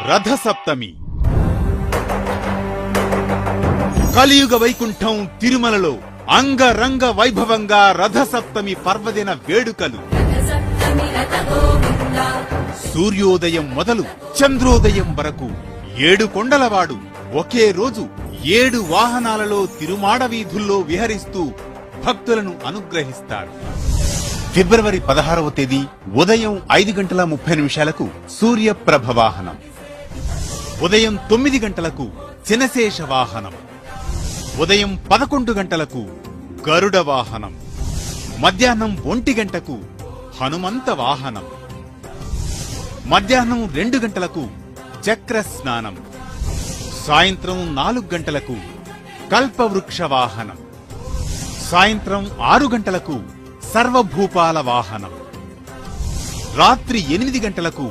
రథసప్తమి. కలియుగ వైకుంఠం తిరుమలలో అంగరంగ వైభవంగా రథసప్తమి పర్వదిన వేడుకలు. సూర్యోదయం మొదలు చంద్రోదయం వరకు 7 కొండలవాడు ఒకే రోజు 7 వాహనాలలో తిరుమాడ వీధుల్లో విహరిస్తూ భక్తులను అనుగ్రహిస్తారు. ఫిబ్రవరి 16వ తేదీ ఉదయం 5:30 సూర్యప్రభ వాహనం, ఉదయం 9 గంటలకు చినశేష వాహనం, ఉదయం 11 గంటలకు గరుడ వాహనం, మధ్యాహ్నం 1 గంటకు హనుమంత వాహనం, మధ్యాహ్నం 2 గంటలకు చక్ర స్నానం, సాయంత్రం 4 గంటలకు కల్పవృక్ష వాహనం, సాయంత్రం 6 గంటలకు సర్వభూపాల వాహనం, రాత్రి 8 గంటలకు